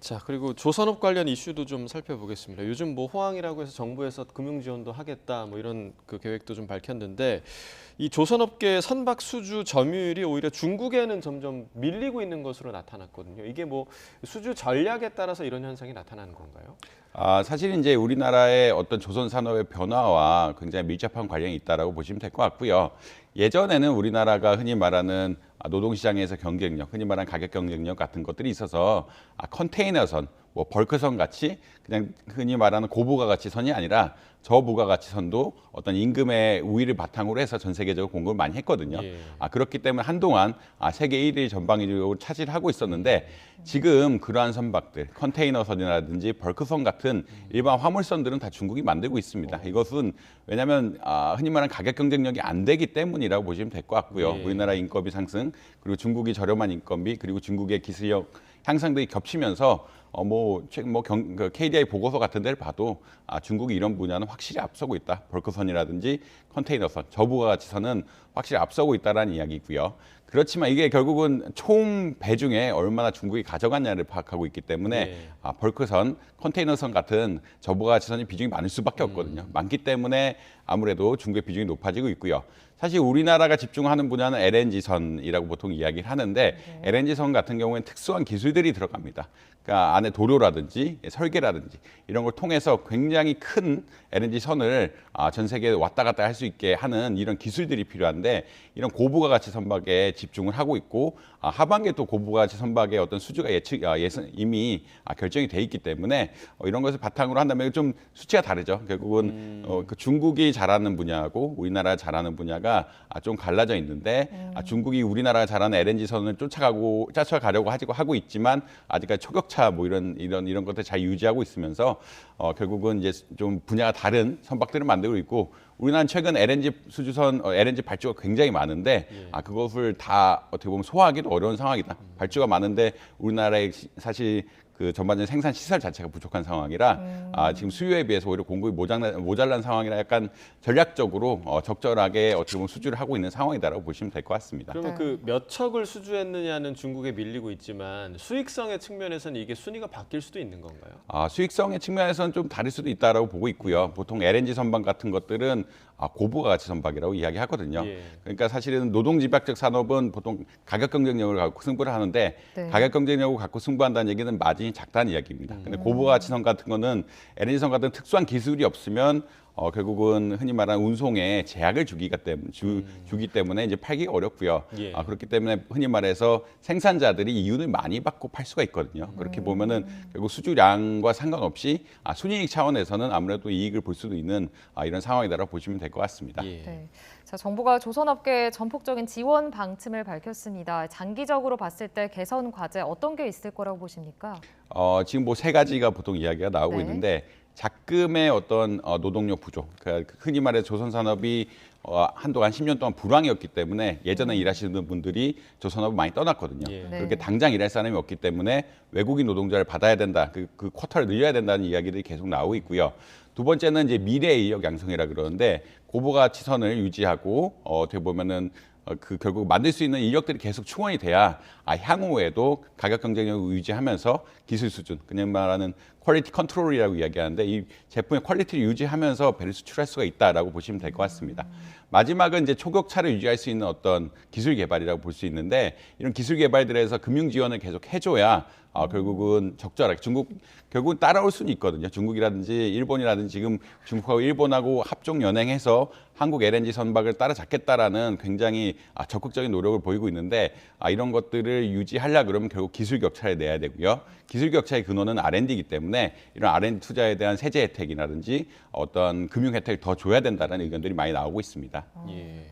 자, 그리고 조선업 관련 이슈도 좀 살펴보겠습니다. 요즘 뭐 호황이라고 해서 정부에서 금융 지원도 하겠다 뭐 이런 그 계획도 좀 밝혔는데 이 조선업계 선박 수주 점유율이 오히려 중국에는 점점 밀리고 있는 것으로 나타났거든요. 이게 뭐 수주 전략에 따라서 이런 현상이 나타나는 건가요? 사실 이제 우리나라의 어떤 조선 산업의 변화와 굉장히 밀접한 관련이 있다라고 보시면 될 것 같고요. 예전에는 우리나라가 흔히 말하는 노동시장에서 경쟁력, 흔히 말하는 가격 경쟁력 같은 것들이 있어서 컨테이너선, 뭐 벌크선 같이 그냥 흔히 말하는 고부가가치 선이 아니라 저부가가치 선도 어떤 임금의 우위를 바탕으로 해서 전 세계적으로 공급을 많이 했거든요. 예. 그렇기 때문에 한동안 세계 1위 전방위적으로 차지를 하고 있었는데 지금 그러한 선박들, 컨테이너선이라든지 벌크선 같은 일반 화물선들은 다 중국이 만들고 있습니다. 이것은 왜냐하면 흔히 말하는 가격 경쟁력이 안 되기 때문이라고 보시면 될 것 같고요. 예. 우리나라 인건비 상승, 그리고 중국이 저렴한 인건비, 그리고 중국의 기술력 향상들이 겹치면서 그 KDI 보고서 같은 데를 봐도 중국이 이런 분야는 확실히 앞서고 있다. 벌크선이라든지 컨테이너선, 저부가가치선은 확실히 앞서고 있다라는 이야기고요. 그렇지만 이게 결국은 총 배중에 얼마나 중국이 가져갔냐를 파악하고 있기 때문에 네. 벌크선, 컨테이너선 같은 저부가가치선이 비중이 많을 수밖에 없거든요. 많기 때문에 아무래도 중국의 비중이 높아지고 있고요. 사실 우리나라가 집중하는 분야는 LNG선이라고 보통 이야기를 하는데 LNG선 같은 경우에는 특수한 기술들이 들어갑니다. 그러니까 안에 도료라든지 설계라든지 이런 걸 통해서 굉장히 큰 LNG선을 전 세계에 왔다 갔다 할 수 있게 하는 이런 기술들이 필요한데 이런 고부가가치 선박에 집중을 하고 있고 하반기에 또 고부가가치 선박의 어떤 수주가 이미 결정이 돼 있기 때문에 이런 것을 바탕으로 한다면 좀 수치가 다르죠. 결국은 그 중국이 잘하는 분야하고 우리나라가 잘하는 분야가 좀 갈라져 있는데 중국이 우리나라가 잘하는 LNG선을 쫓아가려고 하고 있지만 아직까지 초격차 뭐 이런 것들 잘 유지하고 있으면서 결국은 이제 좀 분야가 다른 선박들을 만들고 있고 우리나라는 최근 LNG 수주선, LNG 발주가 굉장히 많은데 그것을 다 어떻게 보면 소화하기도 어려운 상황이다. 발주가 많은데 우리나라의 사실 그 전반적인 생산 시설 자체가 부족한 상황이라 지금 수요에 비해서 오히려 공급이 모자란 상황이라 약간 전략적으로 적절하게 어떻게 보면 수주를 하고 있는 상황이다라고 보시면 될 것 같습니다. 그러면 그 몇 척을 수주했느냐는 중국에 밀리고 있지만 수익성의 측면에서는 이게 순위가 바뀔 수도 있는 건가요? 수익성의 측면에서는 좀 다를 수도 있다라고 보고 있고요. 보통 LNG 선박 같은 것들은 고부가가치 선박이라고 이야기하거든요. 예. 그러니까 사실은 노동집약적 산업은 보통 가격 경쟁력을 갖고 승부를 하는데 네. 가격 경쟁력을 갖고 승부한다는 얘기는 마진이 작다는 이야기입니다. 근데 고부가가치 선 같은 거는 LNG 선 같은 특수한 기술이 없으면 결국은 흔히 말하는 운송에 제약을 주기 때문에 이제 팔기가 어렵고요. 예. 그렇기 때문에 흔히 말해서 생산자들이 이윤을 많이 받고 팔 수가 있거든요. 그렇게 보면은 결국 수주량과 상관없이 순이익 차원에서는 아무래도 이익을 볼 수도 있는 이런 상황이다라고 보시면 될 것 같습니다. 예. 네. 자, 정부가 조선업계에 전폭적인 지원 방침을 밝혔습니다. 장기적으로 봤을 때 개선 과제 어떤 게 있을 거라고 보십니까? 지금 뭐 세 가지가 보통 이야기가 나오고 네. 있는데 작금의 어떤 노동력 부족, 그러니까 흔히 말해 조선 산업이 한동안 10년 동안 불황이었기 때문에 예전에 일하시는 분들이 조선업을 많이 떠났거든요. 예. 네. 그렇게 당장 일할 사람이 없기 때문에 외국인 노동자를 받아야 된다, 그 쿼터를 늘려야 된다는 이야기들이 계속 나오고 있고요. 두 번째는 이제 미래 인력 양성이라 그러는데 고부가치선을 유지하고 어떻게 보면은 결국 만들 수 있는 인력들이 계속 충원이 돼야 향후에도 가격 경쟁력을 유지하면서 기술 수준, 그냥 말하는 퀄리티 컨트롤이라고 이야기하는데 이 제품의 퀄리티를 유지하면서 배를 수출할 수가 있다라고 보시면 될 것 같습니다. 마지막은 이제 초격차를 유지할 수 있는 어떤 기술 개발이라고 볼 수 있는데 이런 기술 개발들에서 금융 지원을 계속 해줘야 결국은 적절하게 결국은 따라올 수는 있거든요. 중국이라든지 일본이라든지 지금 중국하고 일본하고 합종 연행해서 한국 LNG 선박을 따라잡겠다라는 굉장히 적극적인 노력을 보이고 있는데 이런 것들을 유지하려 그러면 결국 기술 격차를 내야 되고요. 기술 격차의 근원은 R&D이기 때문에 이런 R&D 투자에 대한 세제 혜택이라든지 어떤 금융 혜택을 더 줘야 된다는 의견들이 많이 나오고 있습니다. 예.